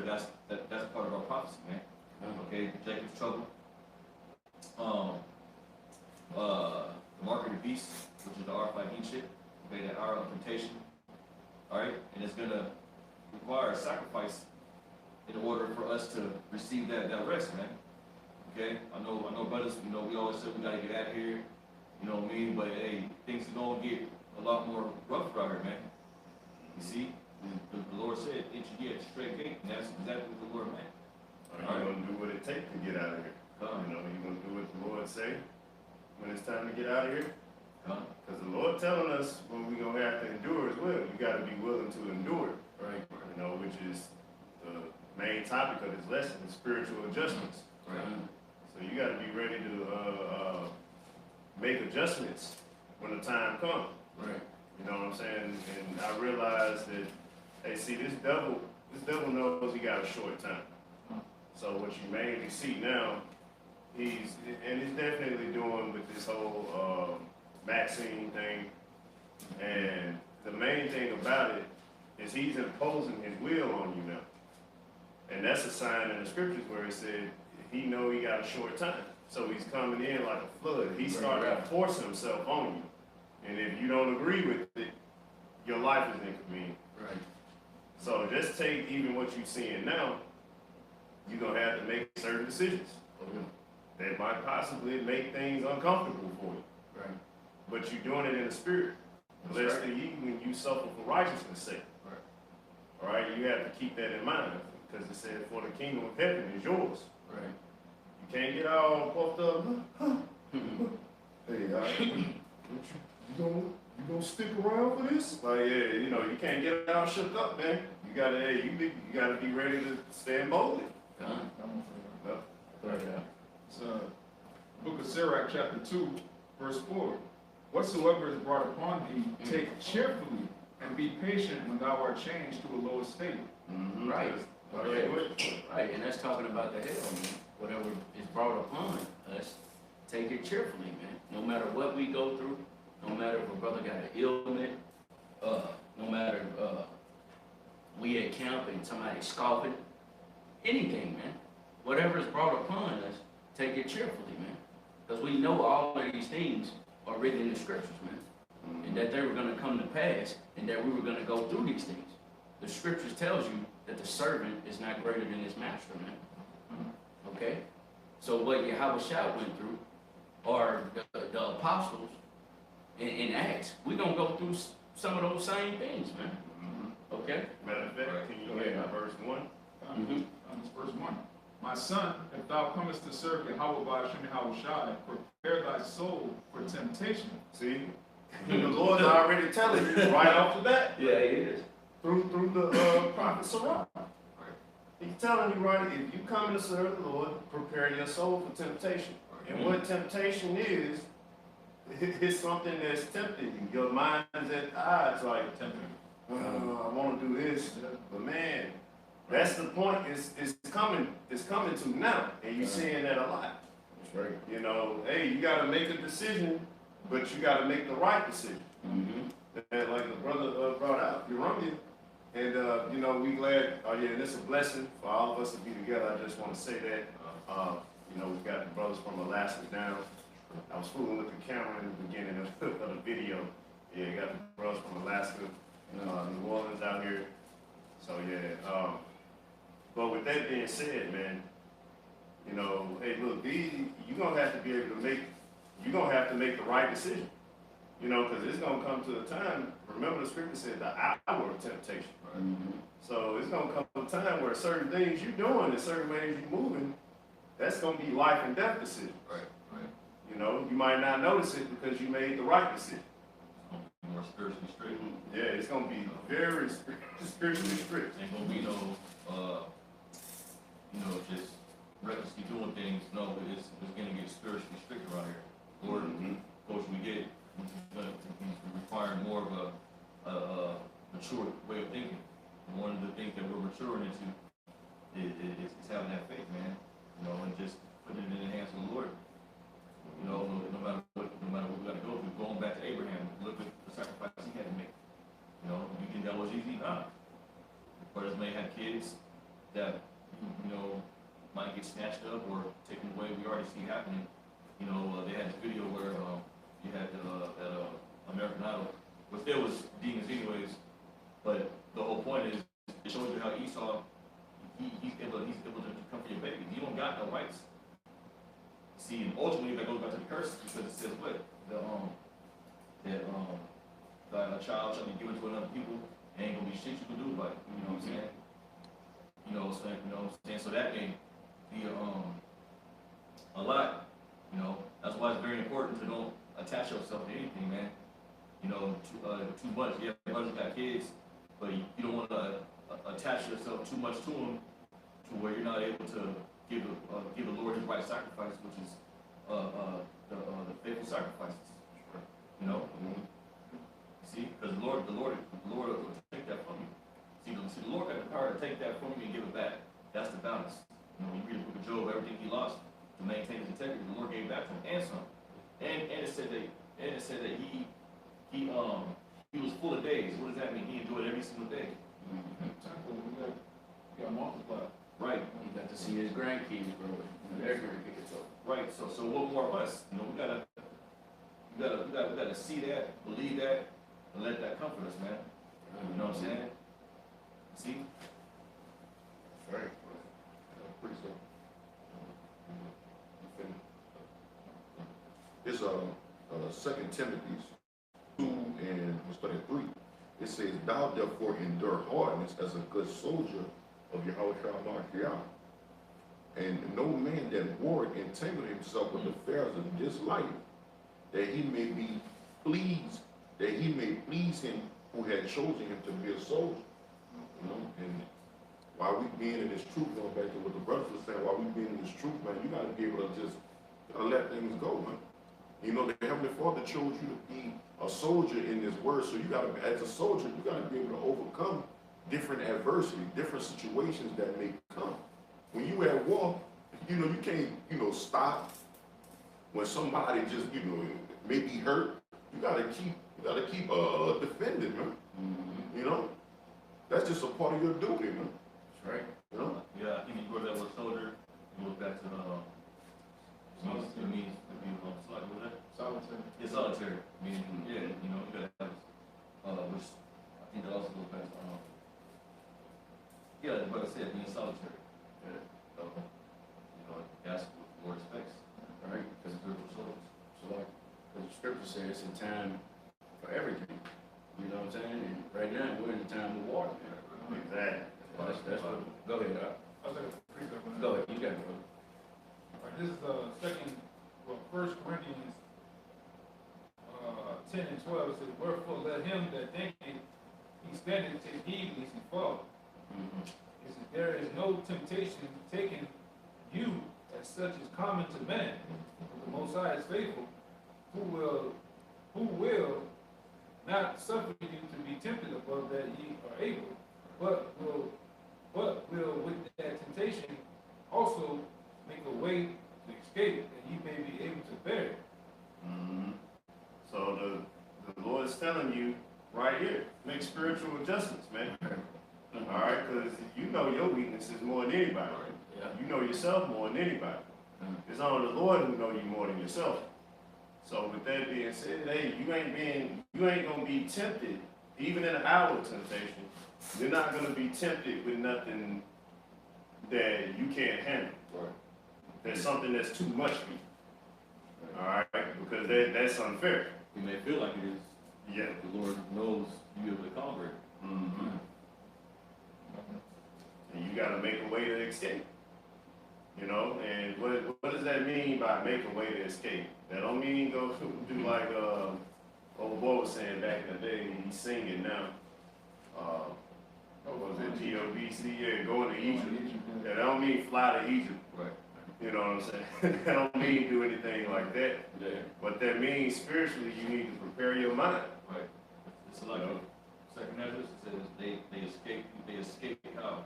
because that's part of our prophecy, man. Okay, Jacob's trouble. The mark of the beast, which is the R5 ship. Okay, that hour of temptation. All right, and it's gonna require a sacrifice in order for us to receive that rest, man. Okay, I know, brothers. You know, we always say we gotta get out of here. You know what I mean? But hey, things are gonna get a lot more rough out here, man. You see, the Lord said, "Enter ye at the straight gate," and that's exactly what the Lord meant. You're gonna do what it takes to get out of here. You know, you're gonna do what the Lord say when it's time to get out of here. Because the Lord telling us when we're gonna have to endure as well. You got to be willing to endure, right? You know, which is the main topic of this lesson: is spiritual adjustments. Right. So you got to be ready to make adjustments when the time comes. Right. You know what I'm saying? And I realized that, hey, see, this devil knows he got a short time. So what you mainly see now, he's definitely doing with this whole vaccine thing. And the main thing about it is he's imposing his will on you now. And that's a sign in the scriptures where it said he know he got a short time. So he's coming in like a flood. He's starting to force himself on you. And if you don't agree with it, your life is inconvenient. Right. So just take even what you're seeing now, you're going to have to make certain decisions. That might possibly make things uncomfortable for you. Right. But you're doing it in the spirit. Blessed are ye when you suffer for righteousness' sake. Right. All right, you have to keep that in mind. Because it said, for the kingdom of heaven is yours. Right. You can't get all puffed up. Hey, all right, you gonna stick around for this? Like, yeah, you know, you can't get all shook up, man. You gotta be ready to stand boldly. So, Book of Sirach, chapter 2, verse 4. Whatsoever is brought upon thee, take cheerfully, and be patient when thou art changed to a lower state. Right. Okay. Right, and that's talking about the hell, man. Whatever is brought upon us, take it cheerfully, man. No matter what we go through, no matter if a brother got an ailment, no matter we at camp and somebody scoffing, anything, man. Whatever is brought upon us, take it cheerfully, man. Because we know all of these things are written in the scriptures, man. And that they were going to come to pass, and that we were going to go through these things. The scriptures tells you that the servant is not greater than his master, man. Okay? So what Yahushua went through, or the apostles in Acts, we're going to go through some of those same things, man. Okay? Matter of fact, can you read verse 1? Verse 1. My son, if thou comest to serve Yahweh by Hashem Yahushua, prepare thy soul for temptation. See? The Lord is already telling you right off the bat. Yeah, he is. Through the prophet Sirach. He's telling you right, if you come to serve the Lord, prepare your soul for temptation. And what temptation is, it's something that's tempting you. Your mind is at odds, like, I want to do this, but man, that's the point. It's coming to now, and you're seeing that a lot. That's right. You know, hey, you got to make a decision, but you got to make the right decision. And like the brother brought out, Urumia, and you know, we glad. Yeah, and it's a blessing for all of us to be together. I just want to say that. You know, we've got the brothers from Alaska down. I was fooling with the camera in the beginning of the video. Yeah, you got the brothers from Alaska, New Orleans out here. So yeah. But with that being said, man, you know, hey, look, you're gonna have to be able to make the right decision. You know, because it's gonna come to a time. Remember, the scripture said the hour of temptation. Right? So it's gonna come to a time where certain things you're doing and certain ways you're moving, that's gonna be life and death decision. Right. You know, you might not notice it because you made the right decision. More spiritually strict. Yeah, it's gonna be very spiritually strict. Ain't gonna be no, just recklessly doing things. No, it's gonna get spiritually strict around here. Or closer we get, he's requiring more of a mature way of thinking. And one of the things that we're maturing into is having that faith, man. You know, and just putting it in the hands of the Lord. You know, no matter what we got to go through. Going back to Abraham, look at the sacrifice he had to make. You know, you think that was easy? Nah. Brothers may have kids, that, you know, might get snatched up or taken away. We already see happening. You know, they had this video where you had that American Idol, which there was demons anyways, but the whole point is it shows you how Esau, he's able to come for your baby. You don't got no rights. See, and ultimately that goes back to the curse because it says what that a child shall be given to another people. Ain't gonna be shit you can do about it. You know what I'm saying? You know what I'm saying? So that may be a lot. You know, that's why it's very important to don't attach yourself to anything, man. You know, too much. Yeah, brothers got kids, but you don't want to attach yourself too much to them to where you're not able to give the Lord his right sacrifice, which is the faithful sacrifices. You know. See, because the Lord will take that from you. See, the Lord got the power to take that from you and give it back. That's the balance. You know, when you read the book of Job, everything he lost to maintain his integrity, the Lord gave back to him and some. And it said that he was full of days. What does that mean? He enjoyed every single day. You got multiplied. Right. He got to see his grandkids grow up. Their grandkids grow up. Right. So what more of us? You know, we gotta see that, believe that, and let that comfort us, man. You know what I'm saying? See? Right. Pretty simple. It's 2 Timothy 2 and we'll start at 3. It says, "Thou therefore endure hardness as a good soldier of Yahweh Shah. And no man that warreth entangle himself with the affairs of this life, that he may please him who had chosen him to be a soldier." You know, and while we being in this truth, going back to what the brothers were saying, while we being in this truth, man, you gotta be able to just let things go, man. You know, the Heavenly Father chose you to be a soldier in this word, so you gotta, as a soldier, you gotta be able to overcome different adversity, different situations that may come. When you at war, you know, you can't, stop when somebody just, may be hurt. You gotta keep defending, man. Mm-hmm. You know, that's just a part of your duty, man. That's right. You know? Yeah, I think you brought that word soldier. You look back to it means to be what was that? Solitary. Yeah, solitary. Meaning, yeah, you gotta have which I think that also goes back to yeah, but I said being solitary. Yeah. That's what the Lord expects. Right? Because spiritual souls. So like, because the scripture says it's a time for everything. You know what I'm saying? And right now we're in the time of war. Exactly. That's what. Go ahead. I'll take a pretty good one. Go ahead. You got it, brother. This is 1 Corinthians 10 and 12. It says, "Wherefore let him that thinketh he standeth take heed lest he fall." Mm-hmm. It says, "There is no temptation taken you as such is common to man. But the Most High is faithful, who will not suffer you to be tempted above that ye are able, but will with that temptation also make a way to escape, that ye may be able to bear it." Mm-hmm. So the Lord is telling you right here, make spiritual adjustments, man. All right, because you know your weaknesses more than anybody. Yeah. You know yourself more than anybody. It's only the Lord who know you more than yourself. So with that being said, hey, you ain't gonna be tempted, even in an hour of temptation. You're not gonna be tempted with nothing that you can't handle. Right. There's something that's too much for you. All right, because that's unfair. You may feel like it is. Yeah. The Lord knows you able to conquer it. Mm-hmm. And you got to make a way to escape. You know, and what does that mean by make a way to escape? That don't mean go do like old boy was saying back in the day. He's singing now. What was it? POBC? Yeah, going to Egypt. That don't mean fly to Egypt. Right. You know what I'm saying? That don't mean do anything like that. Yeah. What that means spiritually, you need to prepare your mind. Right. It's like second Ezra says they escape how?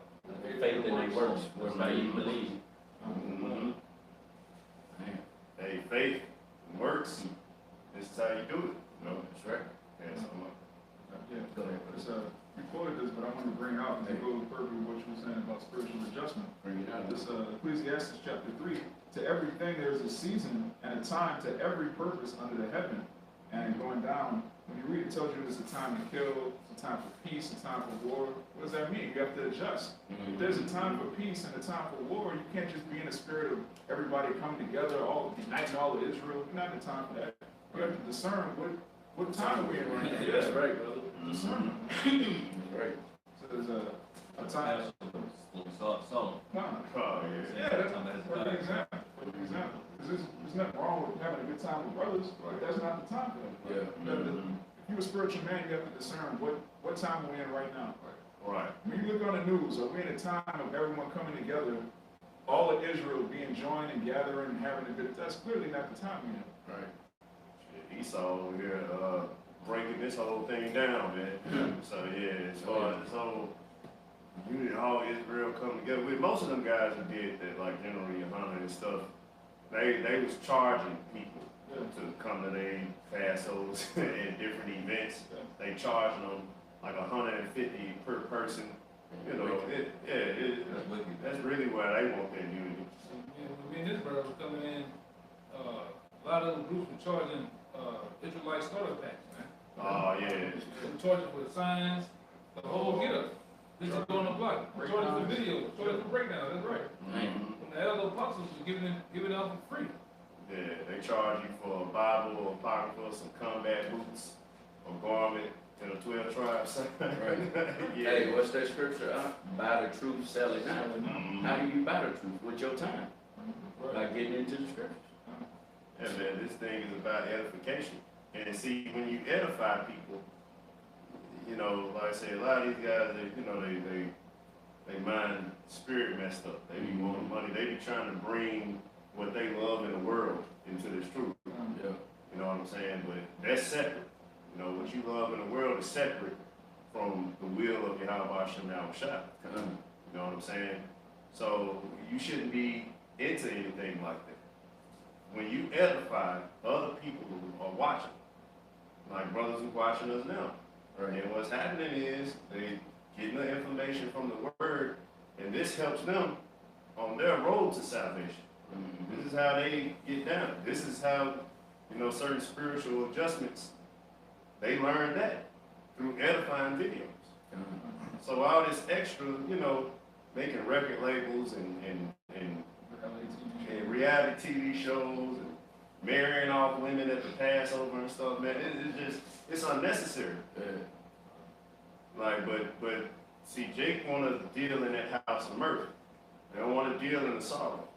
Faith in their works, whereby you believe. Mm-hmm. Hey, faith works. This is how you do it. You know? That's right. Yeah, so Yeah, Go ahead. it's you quoted this, but I want to bring out, because it goes perfectly with what you were saying about spiritual adjustment. Bring it out. This Ecclesiastes chapter 3, to everything there is a season and a time to every purpose under the heaven. And going down, when you read it, tells you it's a time to kill, it's a time for peace, a time for war. What does that mean? You have to adjust. If there's a time for peace and a time for war, you can't just be in the spirit of everybody coming together, all uniting all of Israel. You're not in the time for that. You have to discern what time are we in right now. Yeah, that's right, brother. Discernment. That's right. So there's a time. So, No. Oh, yeah. Yeah, that's perfect example. Perfect example. Because there's nothing wrong with having a good time with brothers, but that's not the time for that. Yeah. If you're a spiritual man, you have to discern what time we're in right now. Right. When you look on the news, are we in a time of everyone coming together, all of Israel being joined and gathering and having a good, that's clearly not the time we're in. Right. Shit, Esau over here, breaking this whole thing down, man. So, yeah, as far as this whole unity, all Israel coming together, with most of them guys who did that, like General Yohanan and stuff, they was charging people to come to their Passos and different events. They charging them like $150 per person. You know, that's really where they want their unity. Me and this brother was coming in, a lot of the groups were charging Israelite starter packs, man. Oh, yeah. They were charging for the signs, the whole get up. This is on the block. Charging for video, charging for breakdown, that's right. When the elder apostles was giving it out for free. Yeah, they charge you for a Bible or apocrypha, some combat boots, a garment, and a 12 tribes. Right. Yeah. Hey, what's that scripture? Buy the truth, sell it now. How do you buy the truth? With your time. By getting into the scriptures. Yeah, man, this thing is about edification. And see, when you edify people, you know, like I say, a lot of these guys, they mind spirit messed up. They be wanting money. They be trying to bring what they love in the world into this truth. Yeah. You know what I'm saying? But that's separate. You know, what you love in the world is separate from the will of Yahweh Shem Shah. You know what I'm saying? So you shouldn't be into anything like that. When you edify other people who are watching, like brothers who are watching us now, Right. and what's happening is they getting the information from the word, and this helps them on their road to salvation. This is how they get down. This is how, you know, certain spiritual adjustments, they learn that through edifying videos. So all this extra, you know, making record labels and reality TV shows and marrying off women at the Passover and stuff, man, it's unnecessary. Like, but see, Jake wanna deal in that house of murder. They don't want to deal in the sorrow.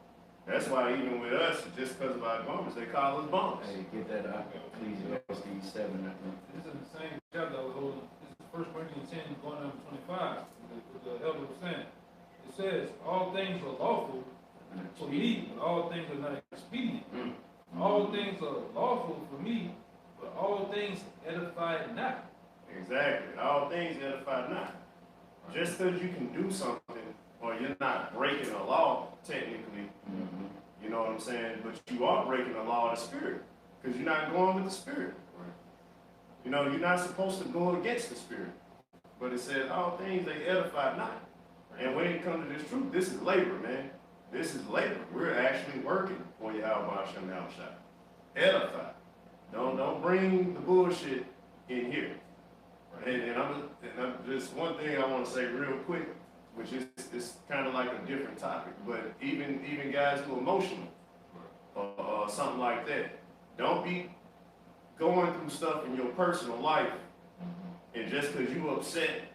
That's why even with us, just because of our garments, they call us bums. Hey, get that out. Ecclesiastes 7. This is the same chapter I was holding. This is 1 Corinthians 10, going down to 25. What the elder was saying. It says, all things are lawful for me, but all things are not expedient. All things are lawful for me, but all things edify not. Exactly. All things edify not. Just because you can do something, or you're not breaking the law, technically, you know what I'm saying? But you are breaking the law of the Spirit, because you're not going with the Spirit. You know, you're not supposed to go against the Spirit. But it says, all things they edify not. And when it comes to this truth, this is labor, man. This is labor. We're actually working for Yahweh Shem Shah. Edify. Don't bring the bullshit in here. And I'm just one thing I want to say real quick, which is it's kind of like a different topic, but even guys who are emotional or something like that, don't be going through stuff in your personal life, and just because you upset,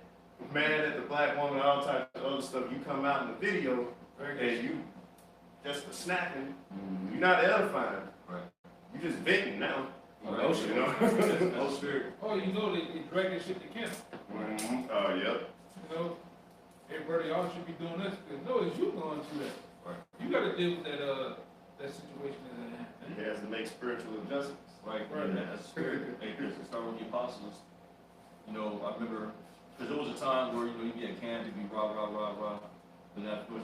mad at the black woman, all types of other stuff, you come out in the video and you just a snapping, you're not edifying. You just venting now. Emotional. You know? No spirit. Oh, you know they drag that shit to camp. Oh, yep. You know, everybody else should be doing this. Because no, it's you going through that. You got to deal with that situation as it happens. He has to make spiritual adjustments. right, and that's spirit. Hey, Chris, to start with the apostles, you know, I remember, because there was a time where, you know, you'd be at camp, you'd be rah, rah, rah, rah. But now, of course,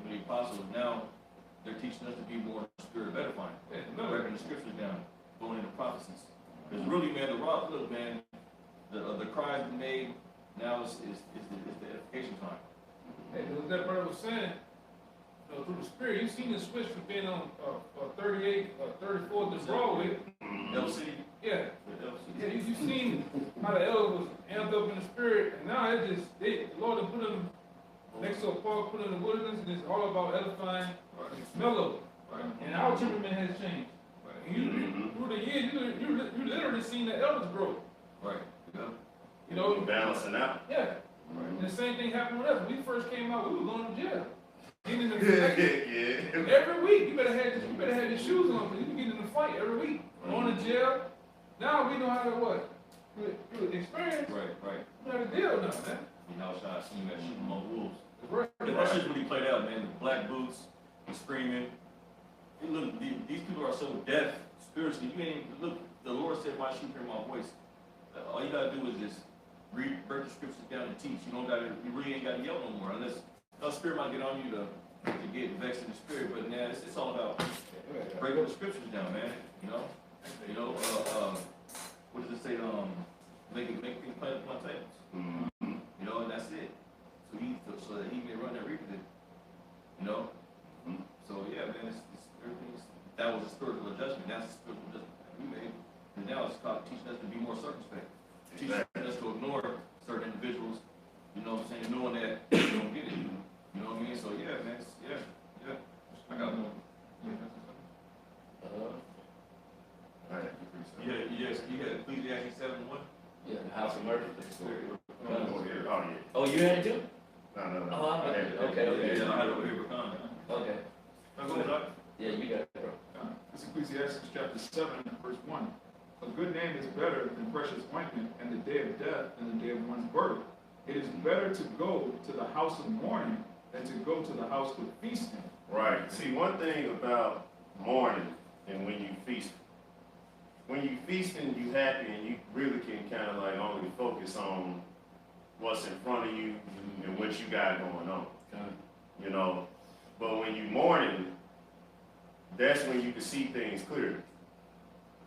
the apostles, now, they're teaching us to be more spirit edifying. Writing the scriptures down, going into prophecies. Because really, man, look, man, the cries we made Now it's the edification time. And what that brother was saying, through the Spirit, you seen the switch from being on 38, 34 to Broadway. LC. Yeah. The LC. Yeah, you seen how the elder was amped up in the Spirit, and now the Lord has put them next to a park, put in the wilderness, and it's all about edifying and mellow. Right. And our temperament has changed. And you, through the years, you literally seen the elders grow. Right. Yeah. You know, Balancing out. yeah. Right. And the same thing happened with us. When we first came out, we were going to jail. Getting in the Yeah. every week. You better have your shoes on because you can get in a fight every week. Going to jail. Now we know how to what? Through experience. Right. We know how to deal now, man. You know, I seen that shit among wolves. Right. That shit really played out, man. The black boots, the screaming. You look, these people are so deaf spiritually. You ain't look. The Lord said, "My sheep hear my voice." All you gotta do is just break the scriptures down and teach. You don't gotta. You really ain't gotta yell no more, unless the spirit might get on you to get vexed in the spirit. But now it's all about breaking the scriptures down, man. You know. What does it say? Make things play the tables. You know, and that's it. So that he may run that reap it. You know. So yeah, man, it's everything's. That was a spiritual adjustment. That's a spiritual adjustment that we made. And now it's called teaching us to be more circumspect. Teaching us to ignore certain individuals, you know what I'm saying, knowing that you don't get it. You know what I mean? So yeah, man, yeah. I got one. You had Ecclesiastes 7:1? Yeah, the house of mercy. Oh, Oh, you had it too? No. Oh, I had it. Okay. Yeah, I had it over here, Okay. Go ahead, Doc. Yeah, you got it, bro. It's Ecclesiastes chapter 7, verse 1. A good name is better than precious ointment, and the day of death than the day of one's birth. It is better to go to the house of mourning than to go to the house of feasting. Right. See, one thing about mourning and when you feast. When you feasting, you happy and you really can kind of like only focus on what's in front of you and what you got going on. You know, but when you mourning, that's when you can see things clearly.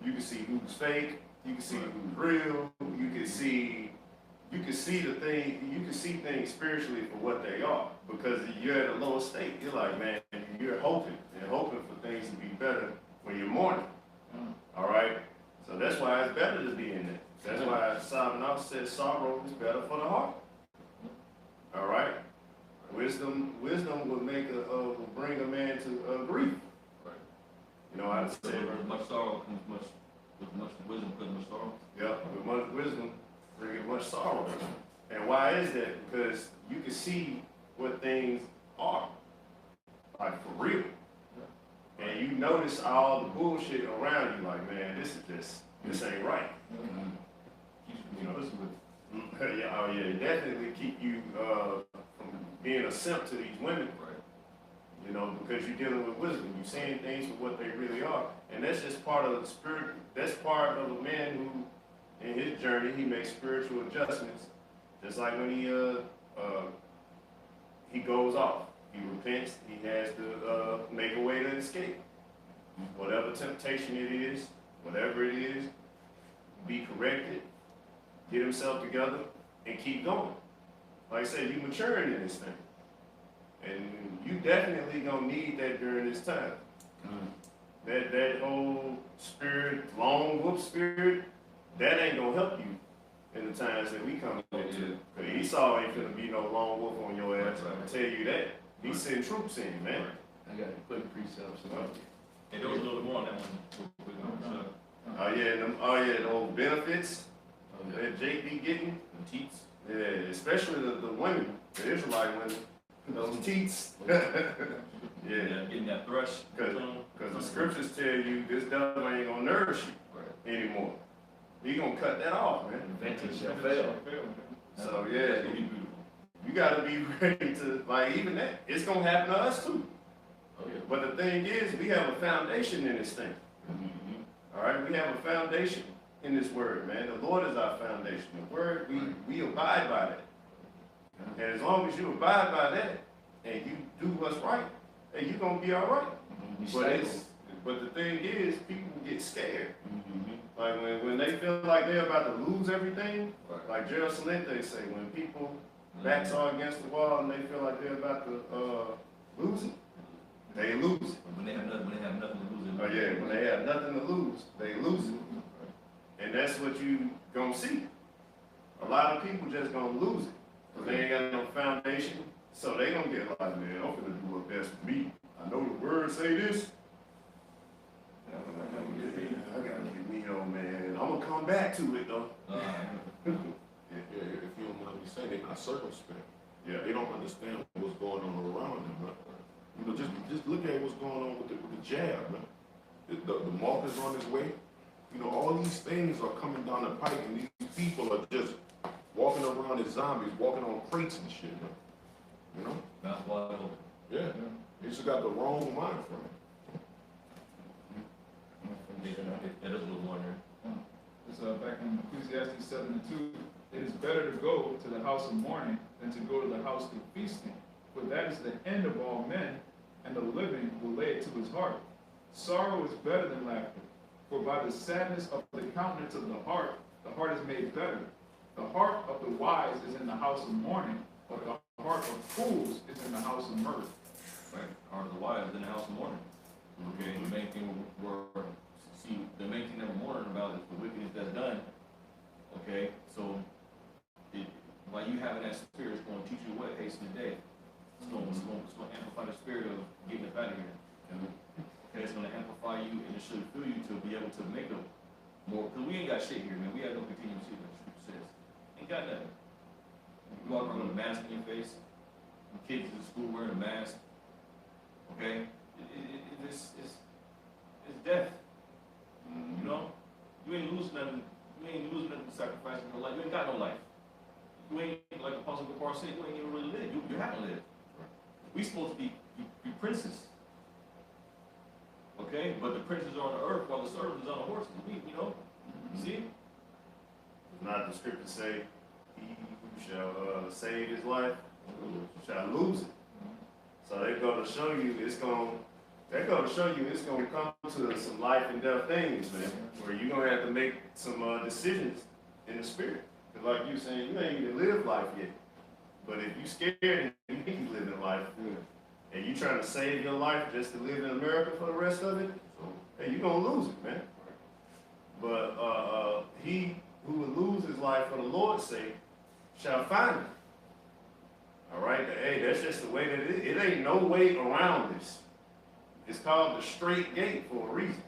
You can see who's fake, you can see who's real, you can see the thing, you can see things spiritually for what they are. Because you're at a lower state. You're like, man, you're hoping for things to be better when you're mourning. All right? So that's why it's better to be in there. That's why Solomon says sorrow is better for the heart. All right? Wisdom will bring a man to grief. Right. You know how to say it. With much sorrow comes much wisdom comes much sorrow. Yeah, with much wisdom bringing much sorrow. And why is that? Because you can see what things are, like for real. And you notice all the bullshit around you, like, man, this ain't right. You know, it definitely keep you from being a simp to these women. Right. You know, because you're dealing with wisdom. You're seeing things for what they really are. And that's just part of the spirit. That's part of a man who, in his journey, he makes spiritual adjustments. Just like when he goes off. He repents. He has to make a way to escape. Whatever temptation it is, whatever it is, be corrected, get himself together, and keep going. Like I said, you're maturing in this thing. And you definitely gonna need that during this time. That whole spirit, long whoop spirit, that ain't gonna help you in the times that we come into. Because Esau ain't gonna be no long whoop on your ass. I can tell you that. He's sending troops in, man. I got to put precepts on. And there was a little more on that one. The old benefits that Jake be getting. The teats. Yeah, especially the women, the Israelite women. Those teats. Yeah. Getting that thrush. Because the scriptures tell you this devil ain't gonna nourish you anymore. He gonna cut that off, man. Vintage shall fail. So yeah, you gotta be ready to, like, even that. It's gonna happen to us too. Oh, yeah. But the thing is, we have a foundation in this thing. All right, we have a foundation in this word, man. The Lord is our foundation. The word, we abide by that. And as long as you abide by that and you do what's right, then you're gonna be all right. But the thing is, people get scared. Like when they feel like they're about to lose everything, Right. like GmsLouisianaSaints they say, when people backs are against the wall and they feel like they're about to lose it, they lose it. When they have nothing to lose. Oh yeah, when they have nothing to lose, they lose it. And that's what you gonna see. A lot of people just gonna lose it. Cause they ain't got no foundation. So they gonna get like, man, I'm gonna do what's best for me. I know the words say this. I gotta get me on, man. I'm gonna come back to it though. Yeah, if you don't mind me saying, they're not circumspect. Yeah. They don't understand what's going on around them, man. You know, just look at what's going on with the jab, man. The mark is on his way. You know, all these things are coming down the pike, and these people are just walking around as zombies, walking on crates and shit, man. You know? Mouth wide open. Yeah. They just got the wrong mind from it. That is a little wondering. It's back in Ecclesiastes 7:2. It is better to go to the house of mourning than to go to the house of feasting, for that is the end of all men, and the living will lay it to his heart. Sorrow is better than laughter, for by the sadness of the countenance of the heart is made better. The heart of the wise is in the house of mourning, but the heart of fools is in the house of mirth. Right. Heart of the wise is in the house of mourning. Okay. The main thing the main thing that we're mourning about is the wickedness that's done. Okay. So while you having that spirit, it's going to teach you what hasten the day. It's going to amplify the spirit of getting up out of here. Okay. It's going to amplify you, and it should fill you to be able to make a more. Because we ain't got shit here, man. We have no continuous shit, like the scripture says. Ain't got nothing. You walk around with a mask on your face. Kids in school wearing a mask. Okay? It's death. You know? You ain't losing nothing. You ain't losing nothing to sacrifice in your life. You ain't got no life. You ain't, like Apostle Paul said, you ain't even really live. You haven't lived. We supposed to be princes. Okay? But the princes are on the earth while the servants is on the horses. You know? See? Not the scripture say, he who shall save his life shall lose it. So they're going to show you it's going to come to some life and death things, man, where you're going to have to make some decisions in the spirit. Because like you saying, you ain't even lived life yet. But if you scared and you think you living life, and you trying to save your life just to live in America for the rest of it, hey, you're going to lose it, man. But he who will lose his life for the Lord's sake shall find it. All right? Hey, that's just the way that it is. It ain't no way around this. It's called the straight gate for a reason.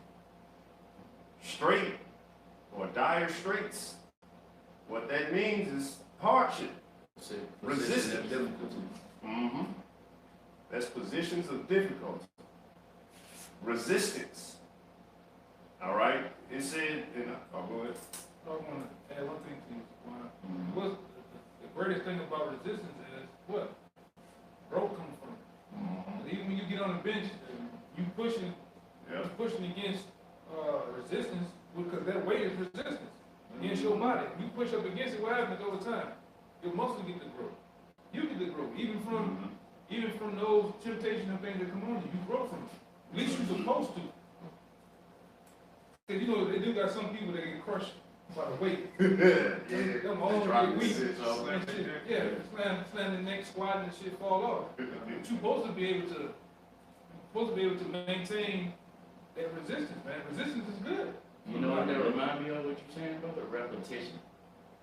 Straight or dire straits. What that means is hardship. Resistance. Mm-hmm. That's positions of difficulty. Resistance. All right? It said, go ahead. I want to add one thing to you. What's the greatest thing about resistance is what? Growth comes from it. Even when you get on the bench, you pushing against resistance because that weight is resistance against your body. You push up against it, what happens over time? Your muscles get to grow. You get to grow. Even from those temptations and things that come on you, you grow from it. At least you're supposed to. Because you know, they do got some people that get crushed by the weight. Them all get weak. Slam the neck, squat, and shit fall off. But you're supposed to be able to maintain that resistance, man. Resistance is good. You know what that remind me of what you're saying, brother? Repetition.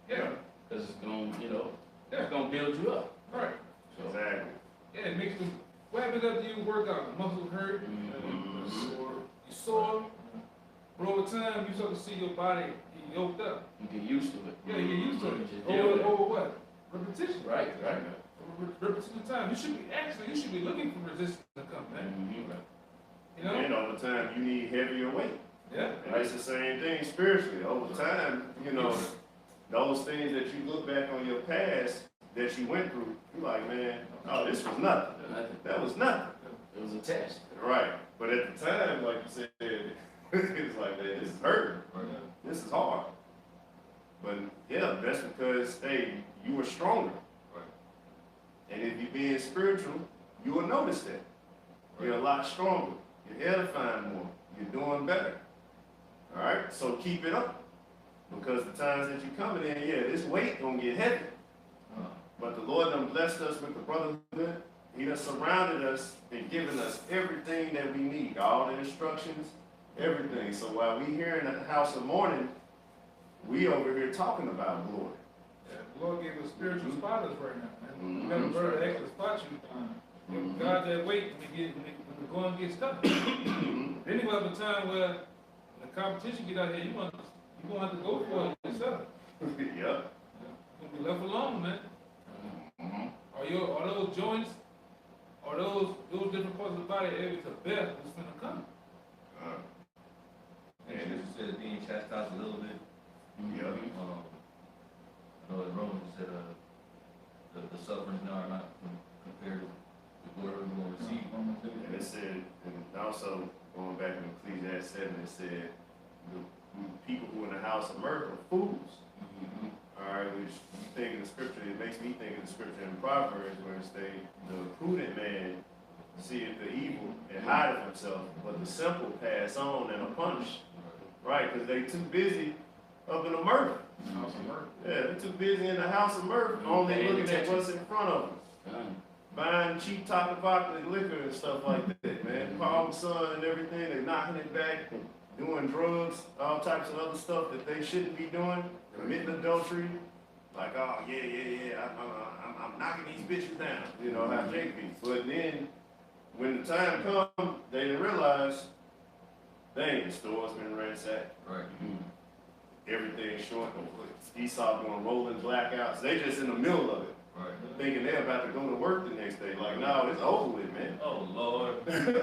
Yeah. Because it's gonna build you up. Right. So, Exactly. Yeah, it makes them. What happens after you work out? Muscles hurt. You sore. But over time, you start to see your body get yoked up. you get used to it. Yeah, you get used to it. Just deal with it. Over what? Repetition. Right. Repetition of time. You should be looking for resistance to come, man. You know? And over time, you need heavier weight. Yeah. And it's the same thing spiritually. Over time, you know, those things that you look back on your past that you went through, you're like, man, oh, this was nothing. That was nothing. It was a test. Right. But at the time, like you said, it's like, man, this is hurting. This is hard. But yeah, that's because, hey, you were stronger. And if you're being spiritual, you will notice that. You're a lot stronger. You're edifying more. You're doing better. All right, so keep it up. Because the times that you're coming in, yeah, this weight gonna get heavy. But the Lord done blessed us with the brotherhood. He done surrounded us and given us everything that we need, all the instructions, everything. So while we here in the house of mourning, we over here talking about glory. Yeah, the Lord gave us spiritual spotters right now, man. You got a brother that actually spot you. God that weight when the going gets tough. Then you have a time where the competition get out here, you're gonna have to go for it yourself. Yep. You're gonna be left alone, man. Are those joints, are those different parts of the body able to bear what's gonna come? And as you said, being chastised a little bit. Yep. I know in Romans it said the sufferings now are not compared to the glory we will receive. And it said, and also going back in Ecclesiastes 7, it said the people who are in the house of mirth are fools. All right, which you think in the scripture, it makes me think of the scripture in Proverbs where it states, the prudent man seeth the evil and hideth himself, but the simple pass on and are punished. Right, because they too busy up in the mirth. Yeah, they're too busy in the house of mirth, only looking at what's in front of them. Buying cheap chocolate vodka and liquor and stuff like that, man. Palm sun and everything, they're knocking it back, doing drugs, all types of other stuff that they shouldn't be doing, committing adultery. Like, oh, yeah, I'm knocking these bitches down. You know how Jake be. But then, when the time comes, they didn't realize, dang, the store's been ransacked. Right. Everything's short. Esau doing rolling blackouts. They just in the middle of it. Right. Thinking they're about to go to work the next day. Like, no, it's over with, man. Oh Lord.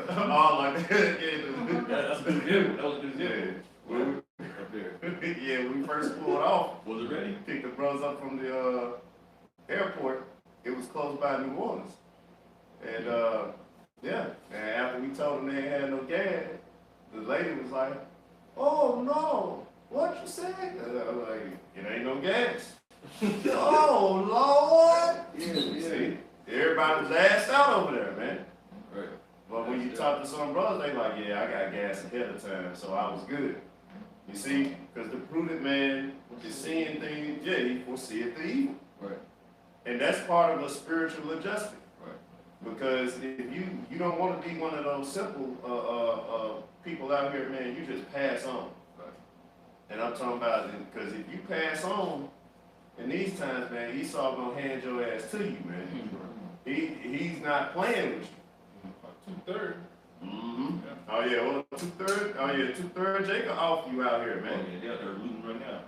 All like that. Yeah, That's good example. That was a good example. When Up there. yeah, when we first pulled off, Was it ready? picked the brothers up from the airport. It was close by New Orleans. And yeah, and after we told them they ain't had no gas, the lady was like, oh no, what you said? And I was like, it ain't no gas. Oh Lord. Yeah. See, everybody was assed out over there, man. Right. But when you talk to some brothers, they like, yeah, I got gas ahead of time, so I was good. You see, because the prudent man is seeing things, yeah, he foreseeth the evil. Right. And that's part of a spiritual adjustment. Right. Because if you don't want to be one of those simple people out here, man, you just pass on. Right. And I'm talking about, because if you pass on, in these times, man, Esau gonna hand your ass to you, man. He's not playing with you. 2/3. Mm-hmm. Oh yeah, well 2/3. Oh yeah, 2/3. Jacob off you out here, man. Oh, yeah, they're looting right now.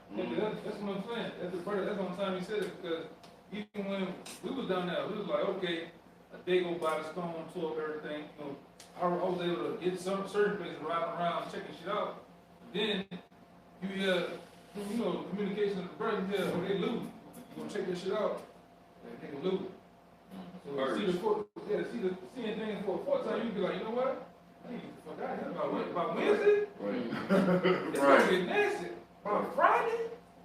That's what I'm saying. That's one time he said it, because even when we was down there, we was like, okay, a day go by, the stone tore up everything. You know, I was able to get some certain places riding around checking shit out. Then you hear, you know, communication of the brothers here, oh, they looting. You gonna check this shit out? That nigga looting. So seeing things for a fourth time, you be like, you know what? I need to get the fuck out of here. About Wednesday? Right. It's gonna get nasty. By Friday?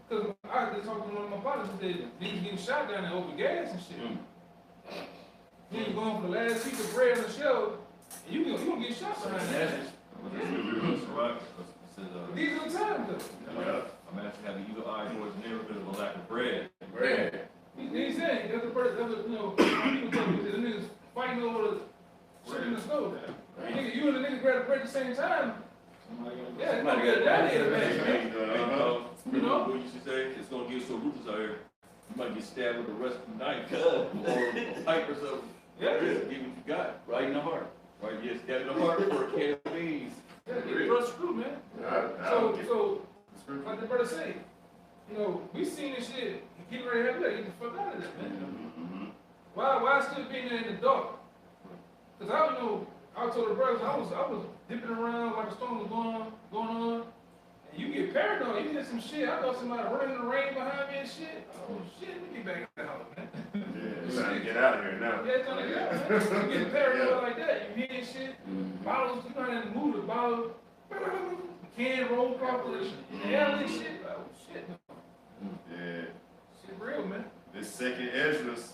Because I just talked to one of my partners and said, niggas getting shot down there over gas and shit. Then you going for the last piece of bread on the shelf, and you gonna get shot behind that. These are the times though. Yeah. I'm actually having evil eye towards the neighborhood of a lack of bread. Bread. He's saying, that's you know, people tell me, the niggas fighting over the shit in the stove. Nigga, you and the nigga grab the bread at the same time. Yeah, it's gonna get down here, man. You know what you should say? It's gonna get so ruthless out here. You might get stabbed with the rest of the knife, or a pipe or something. Yeah. Give what you got. Right in the heart. Right, yes, stab in the heart for a can of beans. Yeah, get thrust screw, man. So, like the brother say, you know, we seen this shit, get ready to have get the fuck out of this, man. Why still being there in the dark? Because I don't know, I told the brothers, I was dipping around like a storm was going on, and you get paranoid, you hear some shit, I thought somebody running in the rain behind me and shit. Oh shit, let me get back in the house, man. Yeah, trying to get out of here now. Yeah, it's trying to get out, man. You get paranoid like that, you hear shit, bottles, you kind of move the bottle, can roll properly, hell and shit, oh shit. Yeah. Shit real, man. This second Esdras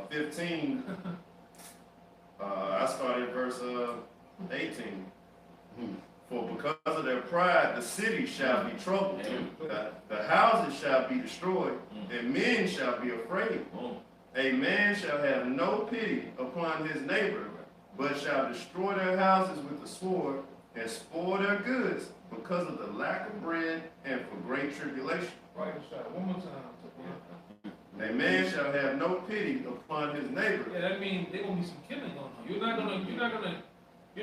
15, I started verse 18. For because of their pride, the city shall be troubled. The houses shall be destroyed, and men shall be afraid. A man shall have no pity upon his neighbor, but shall destroy their houses with the sword, and spoil their goods, because of the lack of bread and for great tribulation. Right, one more time. A man shall have no pity upon his neighbor. Yeah, that means there's gonna be some killing going on. You're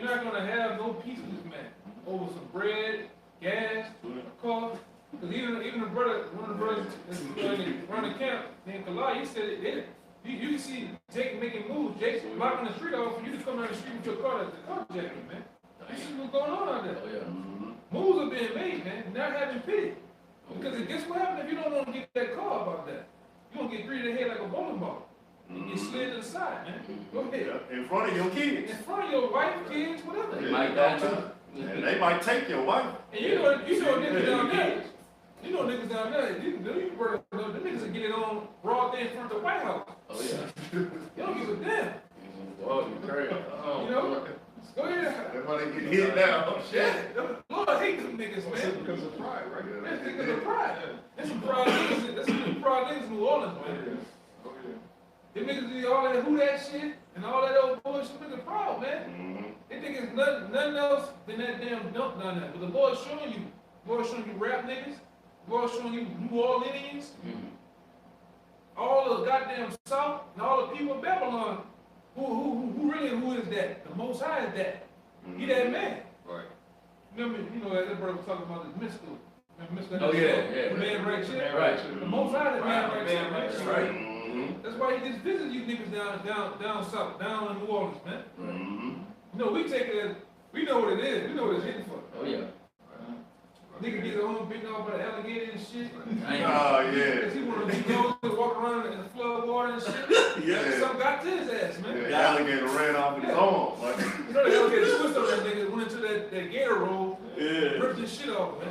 not gonna have no peace with this man over some bread, gas, a car. Because even the brother, one of the brothers that's running the camp named Kalai, he said you can see Jake making moves. Jake's blocking the street off for you to come down the street with your car, the car jacket, man. This is what's going on out there. Oh, yeah. Moves are being made, man. Not having pity. Because guess what happens if you don't want to get that car about that? You're going to get greeted in the head like a bowling ball. You get slid to the side, man. Go ahead. In front of your kids. In front of your wife, kids, whatever. They might die too. And they might take your wife. And you know niggas down there. You know niggas down there. The niggas will get it on broad day in front of the White House. Oh, yeah. You don't give a damn. Oh, you crazy. Oh, You know? Go ahead. That's why they get hit now. Shit. Lord hate them niggas, man. Because of pride, right? That's because of pride. That's some pride niggas. That's some pride niggas in New Orleans, man. Them niggas do all that who that shit and all that old bullshit. Niggas proud, man. They think it's nothing else than that damn dump down there. But the Lord's showing you rap niggas. The Lord's showing you New Orleans. All the goddamn South and all the people of Babylon. Who is that? The Most High is that. He that man. Right. Remember, as that brother was talking about this mystical. Oh, yeah. The man right shit. Right. The Most High is man right shit. That's right. That's why he just visited you niggas down south, down in New Orleans, man. We take it as, we know what it is. We know what it's hitting for. Oh, yeah. Nigga get their own bitten off by the alligator and shit. Oh, yeah. Cause he wanna be known to walk around in the flood water and shit. Yeah. Something got to his ass, man. The alligator ran off with his arm. Like, You know the alligator twist on that nigga, went into that gator roll, yeah. ripped his shit off, man.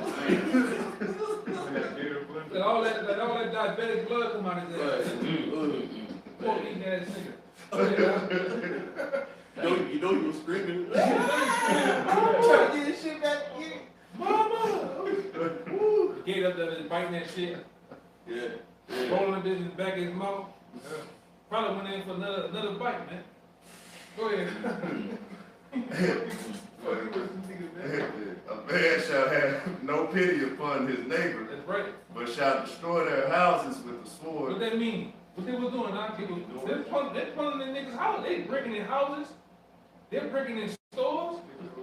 Let all that diabetic blood come out of his ass. Poor eating ass nigga. You know you were screaming. I'm trying to get his shit back in. Mama! The gate up there is biting that shit, Yeah. rolling it in the back of his mouth. Probably went in for another bite, man. Go ahead. A man shall have no pity upon his neighbor, That's right. but shall destroy their houses with the sword. What that mean? What they was doing, they're pulling in niggas' houses. They breaking in houses. They're breaking in stores.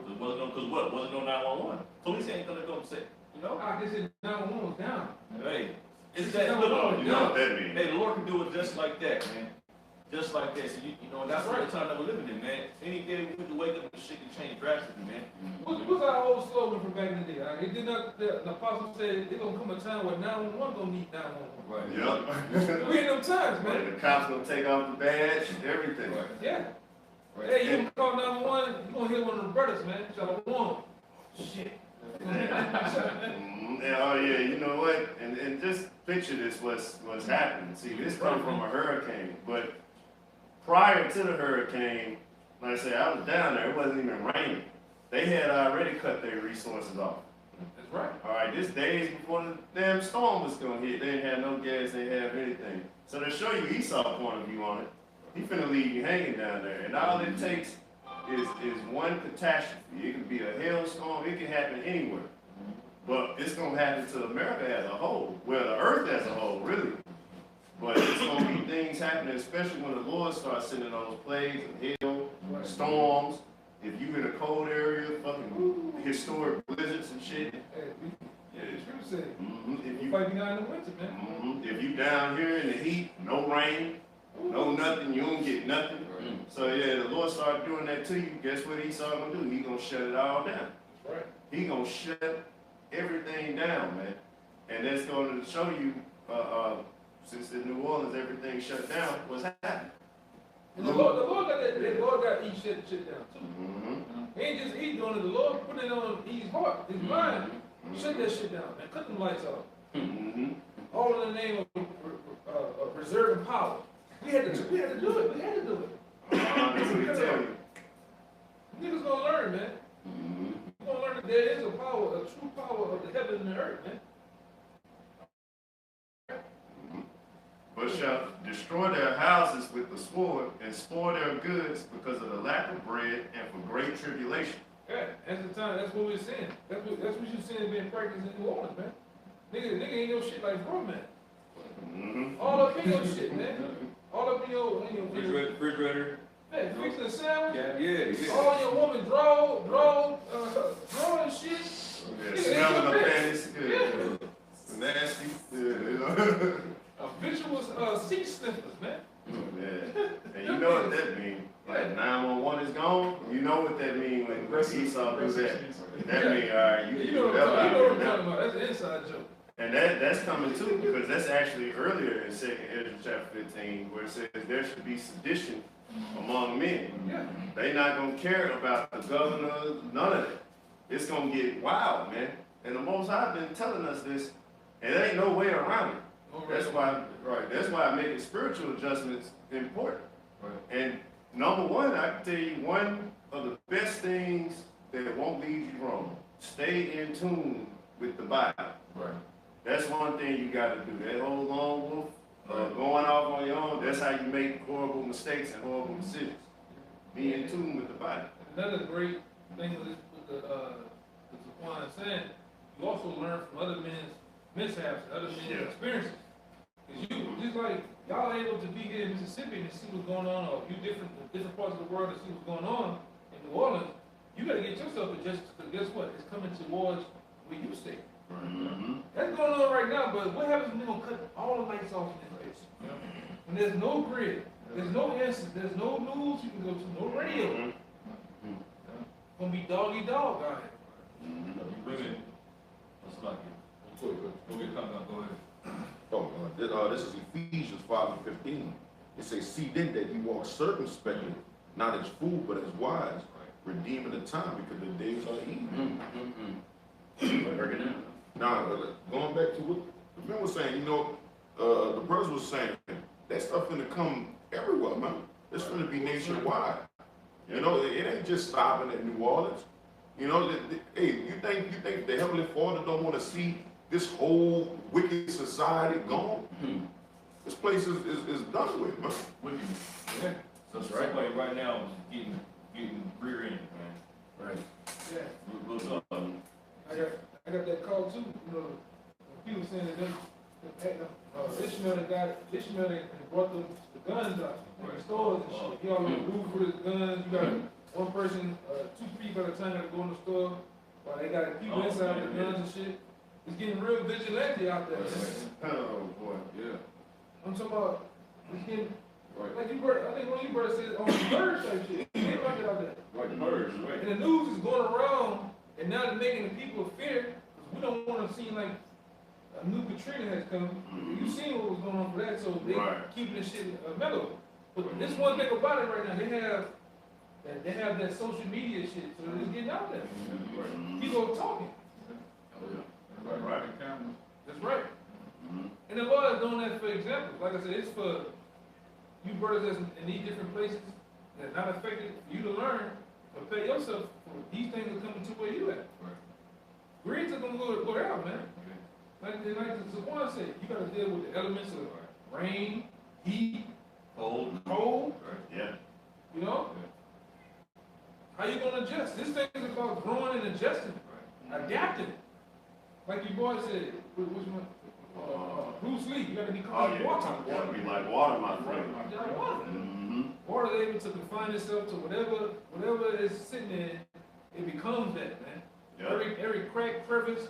Because what? Wasn't no 911. Police ain't gonna go and say, I guess it 911 was down. Hey, it's It's that, down. You know what that means? Hey, the Lord can do it just like that, man. Just like that. So and that's right. The time that we're living in, man. Any day we could wake up and shit can change drastically, man. What's our old slogan from back in the day? It did not. The apostle said there's gonna come a time where 911 gonna need 911. Right. Yep. We in them times, man. The cops gonna take off the badge and everything. Right. Yeah. Right. Hey, you gonna call 911? You gonna hit one of the brothers, man. Shalom. Shit. Oh yeah, you know what? And just picture this what's happening. See, this come from a hurricane, but prior to the hurricane, like I said, I was down there, it wasn't even raining. They had already cut their resources off. That's right. Alright, this days before the damn storm was gonna hit, they didn't have no gas, they didn't have anything. So to show you Esau's point of view on it, he finna leave you hanging down there. And all it takes is one catastrophe. It could be a hailstorm, it can happen anywhere. But it's gonna happen to America as a whole. Well, the earth as a whole, really. But it's gonna be things happening, especially when the Lord starts sending those plagues and hail, storms. If you in a cold area, fucking historic blizzards and shit. Hey, Yeah. true say. If you Fighting out in the winter, man. if you down here in the heat, no rain, no nothing, you don't get nothing. So yeah, the Lord started doing that to you. Guess what Esau gonna do? He gonna shut it all down. That's right. He gonna shut everything down, man. And that's going to show you, since in New Orleans everything shut down, what's happening. And the Lord got each shit down too. Mm-hmm. He ain't just he doing it. The Lord putting it on his heart, his mind. Shut that shit down, man. Cut them lights off. Mm-hmm. All in the name of preserving power. We had to do it. We had to do it. That's what he tell you. Niggas gonna learn, man. Mm-hmm. You gonna learn to there is a power, a true power of the heaven and the earth, man. But shall destroy their houses with the sword and spoil their goods because of the lack of bread and for great tribulation. Yeah, that's the time. That's what we're saying. That's what you're saying being practiced in New Orleans, man. Nigga ain't no shit like bro, man. All up in your shit, man. All up in your Refrigerator. Hey, fixing a sandwich. Yeah. All your woman draw and shit. Yeah, smelling the panties. Nasty. Visual seat sniffers, man. Yeah. And you know what that means. Like 911 is gone. You know what that means when Esau do that. That means, all right, you know what I'm talking about. That's an inside joke. And that's coming too, because that's actually earlier in 2 Ezra chapter 15, where it says there should be sedition among men. Yeah. They not gonna care about the governor, none of that. It's gonna get wild, man. And the Most High been telling us this, and there ain't no way around it. That's why making spiritual adjustments important. Right. And number one, I can tell you one of the best things that won't lead you wrong. Stay in tune with the Bible. Right. That's one thing you got to do. That whole lone wolf, going off on your own, that's how you make horrible mistakes and horrible decisions. Be in tune with the Bible. Another great thing with the Zaquan saying, you also learn from other men's mishaps, other men's experiences. Because you, just like y'all able to be here in Mississippi and see what's going on, or you different parts of the world to see what's going on in New Orleans, you got to get yourself adjusted, because guess what? It's coming towards where you stay. That's going on right now, but what happens when they're going to cut all the lights off in this place? When there's no grid, there's no answers, there's no news you can go to, no radio. It's going to be doggy dog out here. You bring it. Let's not get. Go ahead. This is Ephesians 5:15. It says, see then that you walk circumspectly, not as fools, but as wise, redeeming the time, because the days are evil. Now, going back to what the man was saying, the brothers was saying, that stuff gonna come everywhere, man. It's gonna be nationwide. It ain't just stopping at New Orleans. Hey, you think the Heavenly Father don't want to see this whole wicked society gone? This place is done with, man. Wicked. Yeah. So somebody right now is getting rear-ended, man. Right. Yeah. I got that call too. People saying that Ishmael brought the guns out in the stores and shit. He always moved with his guns. You got one person, 2 people at a time that go in the store while they got people inside with the guns and shit. It's getting real vigilante out there. Oh boy. Yeah. I'm talking about it's getting like you brought. I think one of you brothers said on the bird type shit. They like it out there. Like the birds, right? And the news is going around, and now they're making the people fear. We don't want to seem like a new Katrina has come. You seen what was going on for that, so they keeping this shit mellow. But this one thing about it right now, they have that social media shit, so it's getting out there. People are talking. Right. That's right. And the Lord is doing that for example. Like I said, it's for you brothers that's in these different places that are not affected, for you to learn, prepare yourself for these things are coming to where you at. Greens are gonna go out, man. Like the Zaquan said, you gotta deal with the elements of rain, heat, cold. Yeah. How you gonna adjust? This thing is about growing and adjusting, adapting. Like your boy said, which one? Bruce Lee, you gotta be called water. You gotta be like water, my friend. Like water. Water is able to confine itself to whatever is sitting there, it becomes that, man. Yep. Every crack, crevice,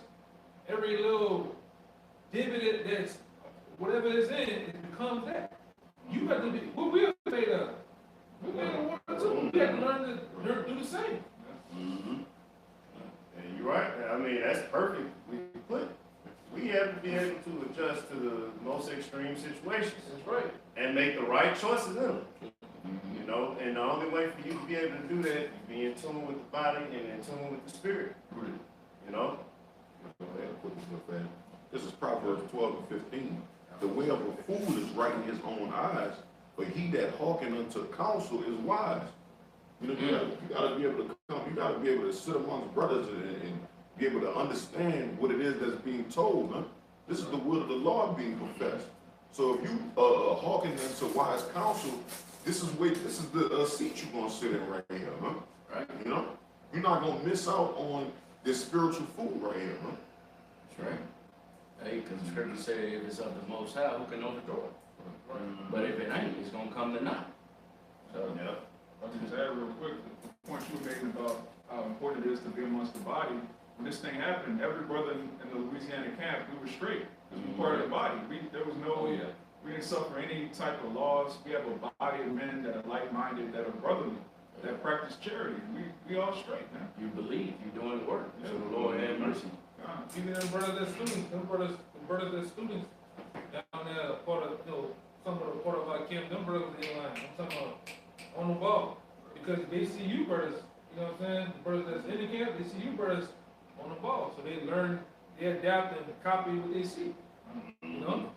every little divot that's whatever is in it becomes that. You have to be what we're made of. We're made of water too. We have to learn to do the same. And you're right. I mean, that's perfect. We have to be able to adjust to the most extreme situations. That's right. And make the right choices in them. And the only way for you to be able to do that is be in tune with the body and in tune with the spirit. This is Proverbs 12:15. The way of a fool is right in his own eyes, but he that hearken unto counsel is wise. You gotta be able to come. You gotta be able to sit amongst brothers and be able to understand what it is that's being told, man. This is the will of the Lord being professed. So if you hearken into wise counsel, this is the seat you're gonna sit in right here, man. Right. You know, you're not gonna miss out on this spiritual food right here, man. That's right. Hey, because the scripture said if it's of the Most High, who can know the door? But if it ain't, it's gonna come to naught. So, Yeah. I'll just add real quick, the point you were making about how important it is to be amongst the body. When this thing happened, every brother in the Louisiana camp, we were straight, because we were part of the body. There was no, we didn't suffer any type of laws. We have a body of men that are like-minded, that are brotherly, that practice charity. We all straight, man. you believe you're doing the work. So the Lord have mercy. Even them brothers that students, the brothers that students down there, part of, some of the part of our camp, them brothers in line, I'm talking about on the ball. Because they see you brothers, you know what I'm saying? The brothers that's in the camp, they see you brothers on the ball. So they learn, they adapt and copy what they see, you know?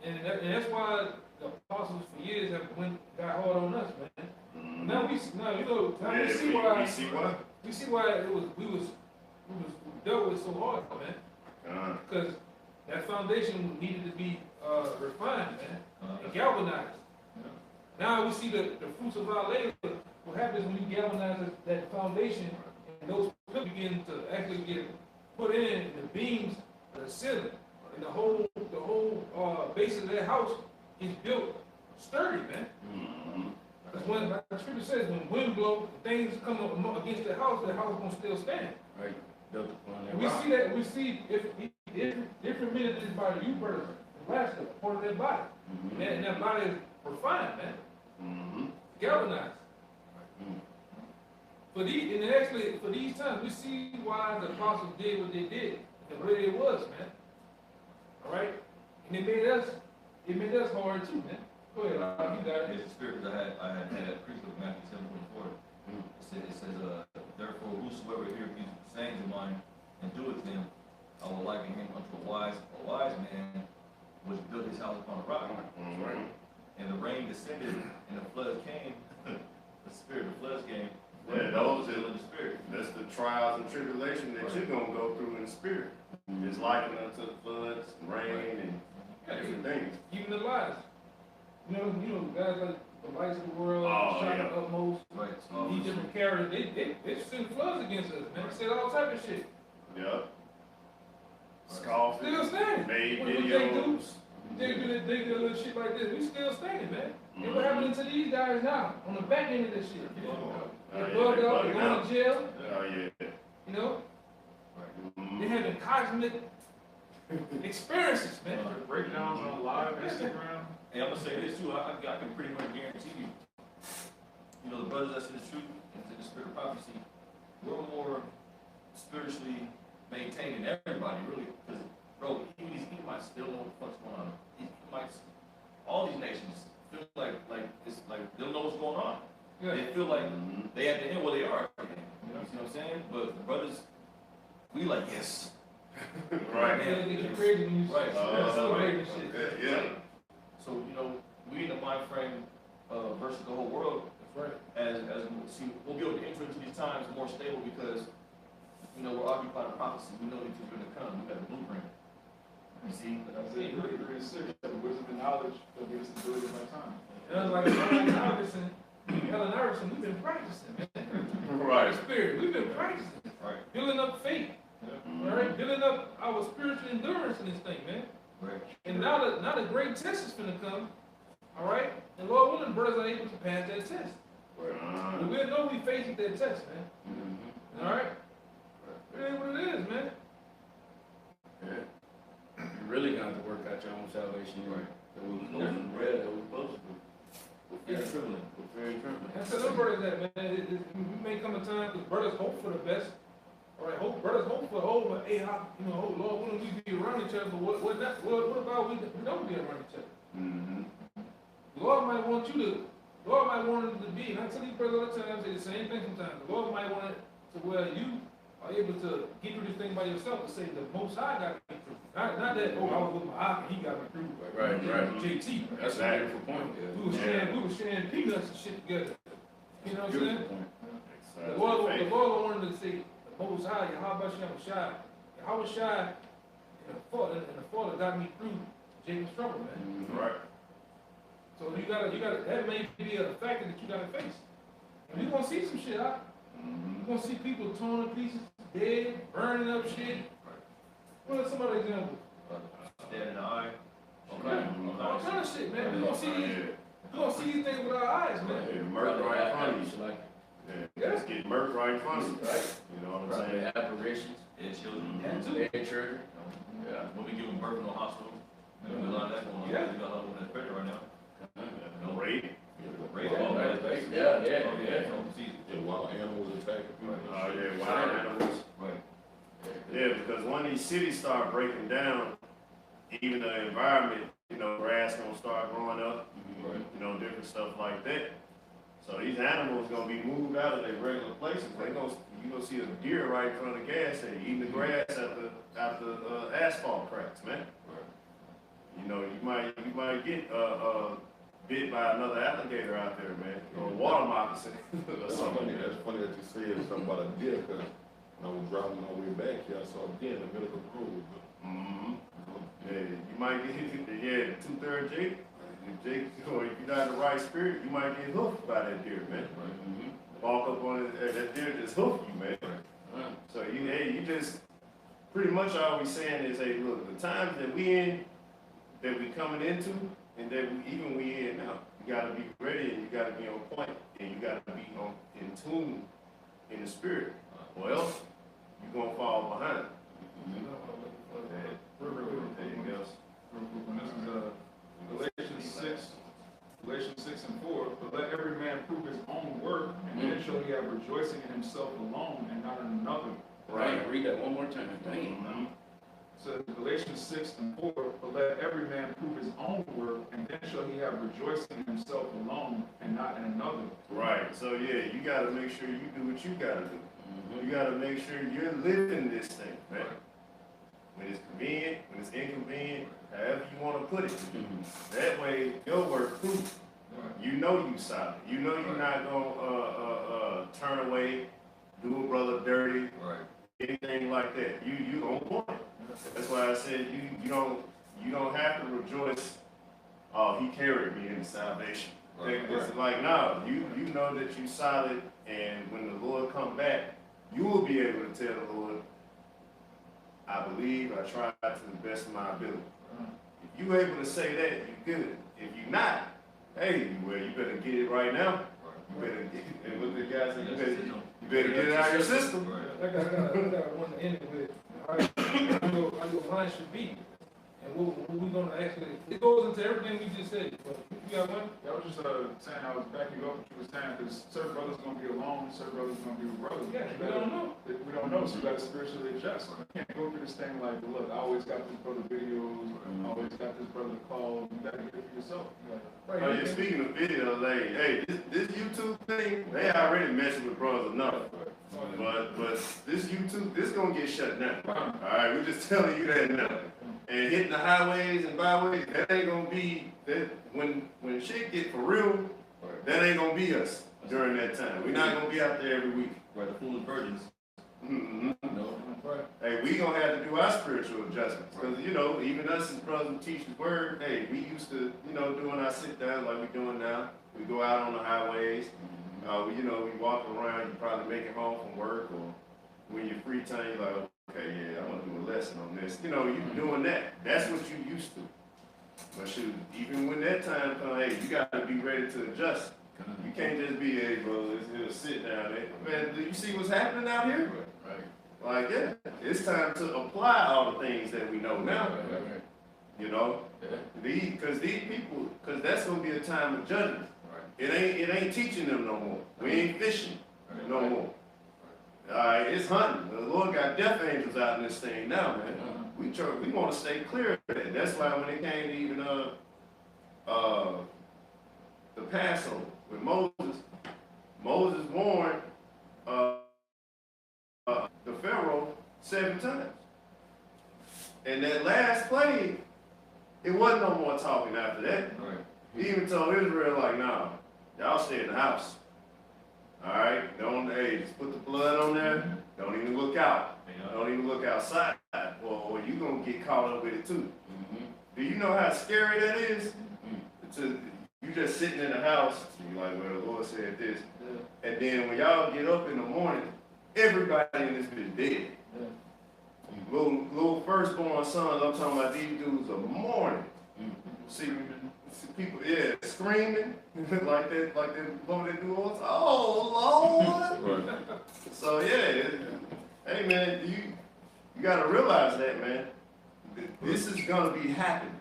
And that's why the apostles for years got hard on us, man. Now we see why. We see why we was dealt with so hard, man. Because that foundation needed to be refined, man, and galvanized. Now we see the fruits of our labor. What happens when you galvanize that foundation and those pillars begin to actually get put in the beams, the ceiling, and the whole base of that house is built sturdy, man. Because when, like the scripture says, when wind blows, things come up against the house gonna still stand. Right. Built upon that And we rock. see that, if different men in this body, you brothers, the last part of that body. And that body is refined, man. Galvanized. For these times, we see why the apostles did what they did, and where it was, man. All right? And it made us hard too, man. Go ahead, you got it. It's the spirit that I had preached with Matthew 7:24. It says, therefore, whosoever heareth these sayings of mine and doeth them, I will liken him unto a wise man which built his house upon a rock. Right. And the rain descended, and the floods came. The spirit of floods came. Yeah, those still in the spirit. That's the trials and tribulation that you're gonna go through in the spirit. It's likened unto the floods, rain, and different things. Even the lies. You know, guys like the lights of the world, shot the utmost, these different characters, they send floods against us, man. They said all type of shit. Yeah. Scoffing, Still standing. made What videos. they do a little shit like this, we still standing, man. And what happening to these guys now, on the back end of this shit? They're bugged out, they're going to jail, Oh, yeah. you know? They're having cosmic experiences, man. Breakdowns on live Instagram. And I'm gonna say this too, I can pretty much guarantee you, the brothers that's in the truth and to the spirit of prophecy, we're more spiritually maintaining everybody, really. Because, bro, he might still know what the fuck's going on. He might, all these nations feel like it's like they don't know what's going on. Yeah. They feel like they at the end where they are. You know what I'm saying? But the brothers, we like, yes. Right. Yeah, they get crazy when you Right. celebrate and shit. Yeah. So, we in the mind frame versus the whole world, That's right. as we'll be able to enter into these times more stable because, we're occupied in prophecy. We know these things are going to come. We got a blueprint. You see? But I said, 3:6, the wisdom and knowledge that gives us the ability of my time. And I was like, Helen Iverson, we've been practicing, man. Right. Spirit, we've been practicing. Right. Building up faith. All right, building up our spiritual endurance in this thing, man. Right. And now the great test is gonna come. All right, and Lord willing, brothers are able to pass that test. And we'll know we facing that test, man. All right. It is what it is, man. Yeah. You really got to work out your own salvation. Right. That was close to bread, that was close to. Very trembling. Very trembling. And so them brothers that, man, we may come a time because brothers hope for the best. All right, brothers hope for but hey, Lord willing, we be around each other, but what about we don't be around each other? Lord might want it to be, and I tell these brothers all the time, I say the same thing sometimes. The Lord might want it to where you are able to get through this thing by yourself to say the Most High got me through. Not that, I was with my eye and he got me through. Right. JT. That's a beautiful point. We were sharing peanuts and shit together. You know what I'm saying? Beautiful point. The Lord wanted to say, the Most High, how was shy, and the Father got me through Jacob's trouble, man. Right. So you gotta, that may be a factor that you gotta face. And you're gonna see some shit out. You're gonna see people torn to pieces, dead, burning up shit. What are some other examples? Dead in the eye. All kind of shit, man. We're gonna see these things with our eyes, man. Yeah, murder right in front of you. Like, Yeah, just get murdered right in front of you. right? You know what I'm Probably saying? apparitions, Dead children. dead children. Yeah. We'll be giving birth in the hospital. There's a lot of that going on. Yeah. We got a lot of that pressure right now. No rape. Rape, Yeah, all that. right. Yeah. Yeah, wild animals attacking people. Oh, yeah, wild animals. Right. Yeah, because when these cities start breaking down, even the environment, you know, grass gonna start growing up, you know, different stuff like that. So these animals gonna be moved out of their regular places. You gonna see a deer right in front of the gas station eating the grass after asphalt cracks, man. You know, you might get bit by another alligator out there, man, or a water moccasin or That's something. funny that you said something about a deer, because when I was driving on my way back here, I saw a deer in the middle of the road. Mm-hmm. Yeah, you might get the 2/3 Jake. Or if you're not in the right spirit, you might get hoofed by that deer, man. Walk up on it, that deer just hoofed you, man. So you just pretty much all we saying is, hey, look, the times that we coming into, and that we in now, you gotta be ready and you gotta be on point and you gotta be in tune in the spirit, or else you're gonna fall behind. Anything else? And this is Galatians 6 and 4. But let every man prove his own work, and then shall he have rejoicing in himself alone and not in another. Right. Read that one more time. Dang. So Galatians 6 and 4. But let every man prove his own work, and then shall he have rejoicing in himself alone and not in another. Right. So yeah, you gotta make sure you do what you gotta do. You gotta make sure you're living this thing, man. When it's convenient, when it's inconvenient, however you want to put it. That way, your work proof. You know you solid. You know you're not gonna turn away, do a brother dirty, anything like that. You on point. That's why I said you don't have to rejoice. Oh, he carried me into salvation. It's like no, you know that you solid, and when the Lord come back, you will be able to tell the Lord, I believe, I tried to the best of my ability. If you're able to say that, you're good. If you're not, hey, well, you better get it right now. You better get it. And what the guy said, you better get it out of your system. I got one to end it with. I know mine should be. And what we gonna actually, it goes into everything we just said. But you got one? I was just saying, I was backing up what you were saying, because certain brothers going to be alone, certain brothers going to be with brothers. Yeah, we don't know. We don't know, so you got to spiritually adjust. You can't go through this thing like, look, I always got this brother videos, I always got this brother calls. You got to get it for yourself. Oh yeah, speaking of videos, like, hey, this YouTube thing, they already messing with brothers enough. But this YouTube, this gonna get shut down. All right, we're just telling you that now. And hitting the highways and byways, that ain't gonna be that when shit get for real. That ain't gonna be us during that time. We're not gonna be out there every week. Right, the foolish virgins. Mm-hmm. No. Hey, we gonna have to do our spiritual adjustments, because you know, even us as brothers who teach the word, hey, we used to, you know, doing our sit down like we're doing now. We go out on the highways. We walk around. You probably make it home from work, or when you're free time, you're like, okay, yeah, I want to do a lesson on this. You know, you doing that. That's what you used to. But shoot, even when that time comes, hey, you got to be ready to adjust. You can't just be, hey, bro, let's sit down there. Man, do you see what's happening out here? Like, yeah, it's time to apply all the things that we know now. You know, because these people, because that's gonna be a time of judgment. It ain't teaching them no more. We ain't fishing no more. All right, it's hunting. The Lord got death angels out in this thing now, man. We want to stay clear of that. That's why when it came to even the Passover with Moses warned the Pharaoh 7 times. And that last plague, it wasn't no more talking after that. He even told Israel, like, nah, y'all stay in the house. Alright, hey, just put the blood on there, don't even look out. Don't even look outside, or you gonna get caught up with it too. Do you know how scary that is? You just sitting in the house, and you're like, well, the Lord said this. And then when y'all get up in the morning, everybody in this bitch dead. Little firstborn sons, I'm talking about these dudes are mourning. See people, screaming like that what they do all the time. Oh Lord. Right. So hey man, you gotta realize that, man. This is gonna be happening.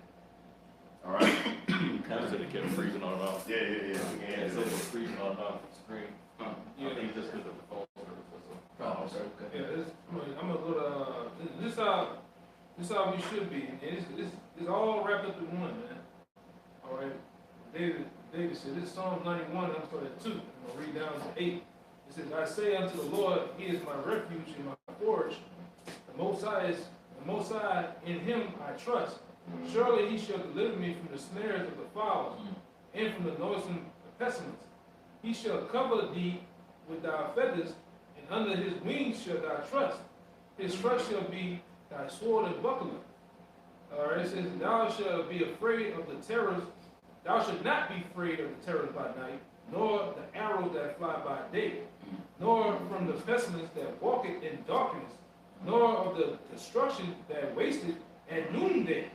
All right. Kind of said it kept freezing on and off. Yeah. Yeah, it said it was freezing on and off the screen. Yeah. I think just because of the phone service or something. Oh, okay. Yeah, I'm gonna go to, this how we should be. It's all wrapped up in one, man. All right. David said, this is Psalm 91, I'm starting at 2. I'm gonna read down to 8. It says, I say unto the Lord, he is my refuge and my forge. The Most High, in him I trust. Surely he shall deliver me from the snares of the fowls and from the noisome pestilence. He shall cover thee with thy feathers, and under his wings shall thou trust. His trust shall be thy sword and buckler. All right, it says, thou shalt be afraid of the terrors. Thou shalt not be afraid of the terrors by night, nor the arrows that fly by day, nor from the pestilence that walketh in darkness, nor of the destruction that wasteth at noonday.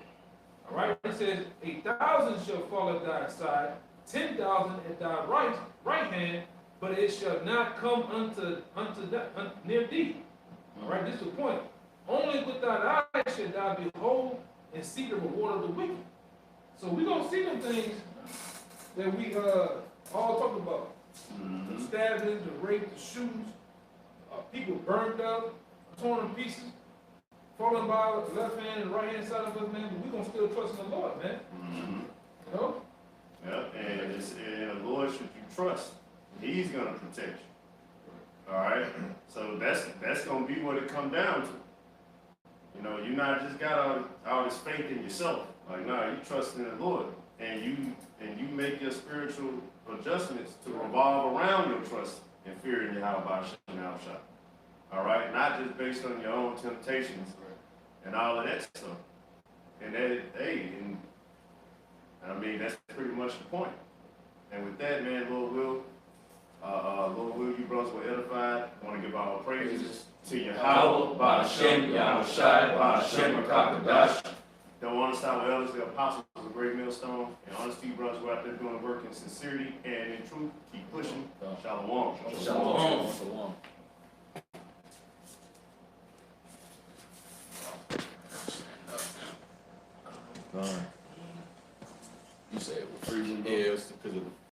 All right, it says, 1,000 shall fall at thy side, 10,000 at thy right hand, but it shall not come near thee. All right, this is the point. Only with thine eyes shall thou behold and see the reward of the wicked. So we're going to see them things that we all talk about. The stabbings, the rape, the shootings, people burned up, torn in pieces, falling by the left hand and right hand side of us, man, but we're going to still trust in the Lord, man. You know? Yeah, and the Lord should you trust, he's going to protect you. All right? So that's going to be what it comes down to. You know, you're not just got all this faith in yourself. Like, nah, you trust in the Lord. And you make your spiritual adjustments to revolve around your trust and fear in Yahweh and Al-Shah. All right? Not just based on your own temptations and all of that stuff. And that, and I mean, that's pretty much the point. And with that, man, Lord will, you brothers were edified. I want to give our praises to Yahweh, Ba'ashem, Yahushai, Ba'ashem, Rakakadash. Don't want to stop with others, the apostles of a great millstone. And honestly, brothers, we're out there doing work in sincerity and in truth. Keep pushing. Shalom. Shalom. Shalom. You said it was freezing. Yeah, it's because of the